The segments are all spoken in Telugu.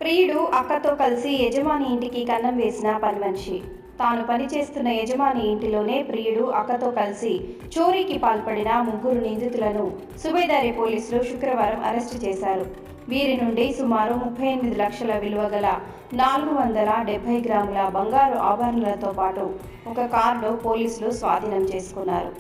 ప్రియుడు అక్కతో కలిసి యజమాని ఇంటికి కన్నం వేసిన పని మనిషి. తాను పనిచేస్తున్న యజమాని ఇంటిలోనే ప్రియుడు అక్కతో కలిసి చోరీకి పాల్పడిన ముగ్గురు నిందితులను సుబేదారి పోలీసులు శుక్రవారం అరెస్టు చేశారు. వీరి నుండి సుమారు 38 లక్షల విలువ గల 470 గ్రాముల బంగారు ఆభరణాలతో పాటు ఒక కారును పోలీసులు స్వాధీనం చేసుకున్నారు.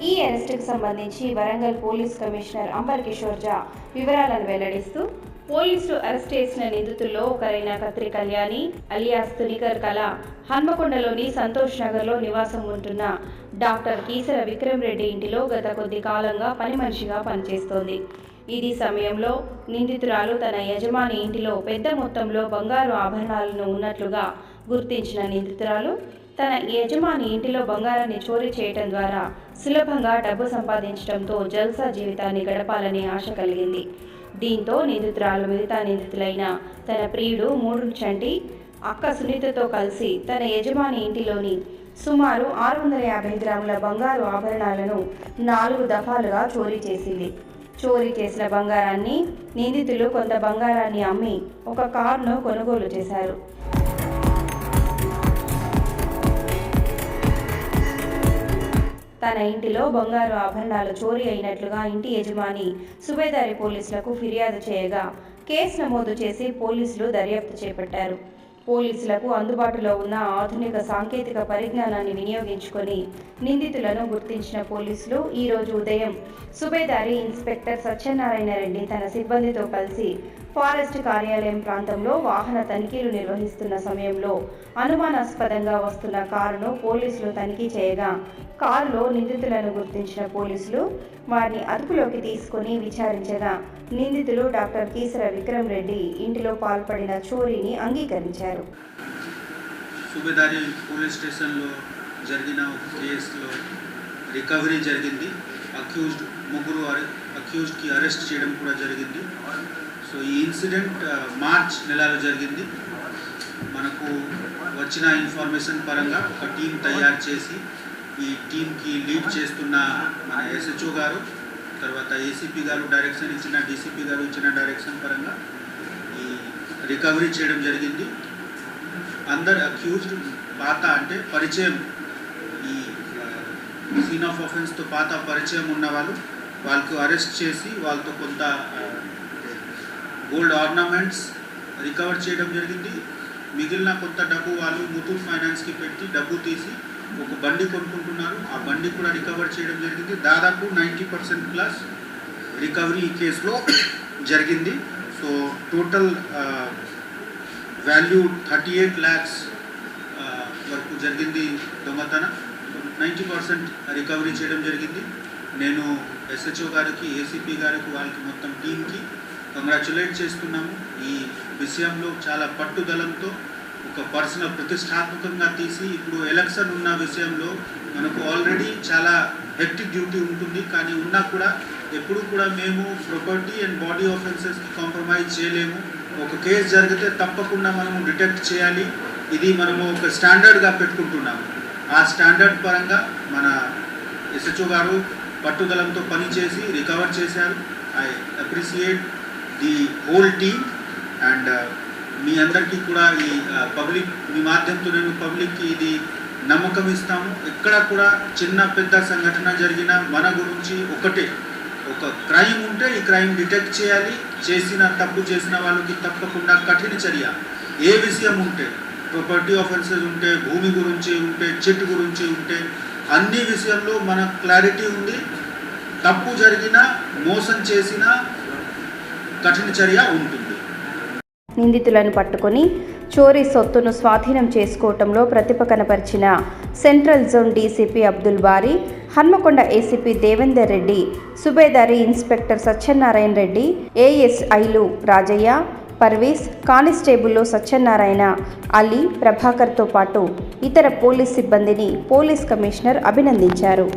ఈ అరెస్టుకు సంబంధించి వరంగల్ పోలీస్ కమిషనర్ అంబర్ కిషోర్ జా వివరాలను వెల్లడిస్తూ, పోలీసులు అరెస్ట్ చేసిన నిందితుల్లో ఒకరైన కత్రి కళ్యాణి అలియాస్ తునికర్ కళ హన్మకొండలోని సంతోష్ నగర్లో నివాసం ఉంటున్న డాక్టర్ కీసర విక్రమ్ రెడ్డి ఇంటిలో గత కొద్ది కాలంగా పని మనిషిగా పనిచేస్తోంది. ఇది సమయంలో నిందితురాలు తన యజమాని ఇంటిలో పెద్ద మొత్తంలో బంగారు ఆభరణాలను ఉన్నట్లుగా గుర్తించిన నిందితురాలు తన యజమాని ఇంటిలో బంగారాన్ని చోరీ చేయడం ద్వారా సులభంగా డబ్బు సంపాదించడంతో జల్సా జీవితాన్ని గడపాలనే ఆశ కలిగింది. దీంతో నిందితురాలు మిగతా నిందితులైన తన ప్రియుడు మూడుచంటి అక్క సునీతతో కలిసి తన యజమాని ఇంటిలోని సుమారు 650 గ్రాముల బంగారు ఆభరణాలను 4 దఫాలుగా చోరీ చేసింది. చోరీ చేసిన బంగారాన్ని నిందితులు కొంత బంగారాన్ని అమ్మి ఒక కారును కొనుగోలు చేశారు. తన ఇంటిలో బంగారు ఆభరణాలు చోరీ అయినట్లుగా ఇంటి యజమాని సుబేదారి పోలీసులకు ఫిర్యాదు చేయగా కేసు నమోదు చేసి పోలీసులు దర్యాప్తు చేపట్టారు. పోలీసులకు అందుబాటులో ఉన్న ఆధునిక సాంకేతిక పరిజ్ఞానాన్ని వినియోగించుకొని నిందితులను గుర్తించిన పోలీసులు ఈరోజు ఉదయం సుబేదారి ఇన్స్పెక్టర్ సత్యనారాయణ రెడ్డి తన సిబ్బందితో కలిసి ఫారెస్ట్ కార్యాలయం ప్రాంతంలో వాహన తనిఖీలు నిర్వహిస్తున్న సమయంలో అనుమానాస్పదంగా వస్తున్న కారును పోలీసులు తనిఖీ చేయగా కారులో నిందితులను గుర్తించిన పోలీసులు వారిని అదుపులోకి తీసుకుని విచారించగా నిందితులు డాక్టర్ కీసర విక్రమ్ రెడ్డి ఇంటిలో పాల్పడిన చోరీని అంగీకరించారు. సుబేదారి పోలీస్ స్టేషన్లో జరిగిన ఒక కేసులో రికవరీ జరిగింది. ముగ్గురు అక్యూజ్డ్కి అరెస్ట్ చేయడం కూడా జరిగింది. సో ఈ ఇన్సిడెంట్ మార్చ్ నెలలో జరిగింది. మనకు వచ్చిన ఇన్ఫర్మేషన్ పరంగా ఒక టీం తయారు చేసి ఈ టీంకి లీడ్ చేస్తున్న మన ఎస్హెచ్ఓ గారు, తర్వాత ఏసీపీ గారు డైరెక్షన్ ఇచ్చిన, డీసీపీ గారు ఇచ్చిన డైరెక్షన్ పరంగా ఈ రికవరీ చేయడం జరిగింది. అందరు అక్యూజ్డ్ పాత అంటే పరిచయం, ఈ సీన్ ఆఫ్ ఆఫెన్స్తో పాత పరిచయం ఉన్న వాళ్ళకు అరెస్ట్ చేసి వాళ్ళతో కొంత గోల్డ్ ఆర్నమెంట్స్ రికవర్ చేయడం జరిగింది. మిగిలిన కొంత డబ్బు వాళ్ళు ముతూట్ ఫైనాన్స్కి పెట్టి డబ్బు తీసి ఒక బండి కొనుక్కుంటున్నారు. ఆ బండి కూడా రికవర్ చేయడం జరిగింది. దాదాపు 90% ప్లస్ రికవరీ ఈ కేసులో జరిగింది. సో టోటల్ వాల్యూ 38 lakhs వరకు జరిగింది దొంగతనం. 90% రికవరీ చేయడం జరిగింది. నేను ఎస్హెచ్ఓ గారికి, ఏసీపీ గారికి, వాళ్ళకి మొత్తం టీంకి కంగ్రాచులేట్ చేస్తున్నాము. ఈ విషయంలో చాలా పట్టుదలంతో ఒక పర్సనల్ ప్రతిష్టాత్మకంగా తీసి ఇప్పుడు ఎలక్షన్ ఉన్న విషయంలో మనకు ఆల్రెడీ చాలా హెక్టిక్ డ్యూటీ ఉంటుంది. కానీ ఉన్నా కూడా ఎప్పుడు కూడా మేము ప్రాపర్టీ అండ్ బాడీ ఆఫెన్సెస్కి కాంప్రమైజ్ చేయలేము. ఒక కేసు జరిగితే తప్పకుండా మనము డిటెక్ట్ చేయాలి. ఇది మనము ఒక స్టాండర్డ్గా పెట్టుకుంటున్నాము. ఆ స్టాండర్డ్ పరంగా మన ఎస్హెచ్ఓ గారు పట్టుదలంతో పనిచేసి రికవర్ చేశారు. I appreciate the whole team and మీ అందరికీ కూడా ఈ పబ్లిక్, మీ మాధ్యమంతో నేను పబ్లిక్కి ఇది నమ్మకం ఇస్తాము. ఎక్కడ కూడా చిన్న పెద్ద సంఘటన జరిగిన మన గురించి ఒకటే, ఒక క్రైమ్ ఉంటే ఈ క్రైమ్ డిటెక్ట్ చేయాలి. తప్పు చేసిన వాళ్ళకి తప్పకుండా కఠిన చర్య. ఏ విషయం ఉంటే, ప్రాపర్టీ ఆఫెన్సెస్ ఉంటే, భూమి గురించి ఉంటే, చిట్ గురించి ఉంటే, అన్ని విషయంలో మన క్లారిటీ ఉంది. తప్పు జరిగినా, మోసం చేసినా కఠిన చర్య ఉంటుంది. నిందితులను పట్టుకొని చోరీ సొత్తును స్వాధీనం చేసుకోవటంలో ప్రతిభ కనపరిచిన సెంట్రల్ జోన్ డీసీపీ అబ్దుల్ బారీ, హన్మకొండ ఏసీపీ దేవేందర్ రెడ్డి, సుబేదారి ఇన్స్పెక్టర్ సత్యనారాయణ రెడ్డి, ఏఎస్ఐలు రాజయ్య, పర్వీస్, కానిస్టేబుల్లో సత్యనారాయణ, అలీ, ప్రభాకర్తో పాటు ఇతర పోలీస్ సిబ్బందిని పోలీస్ కమిషనర్ అభినందించారు.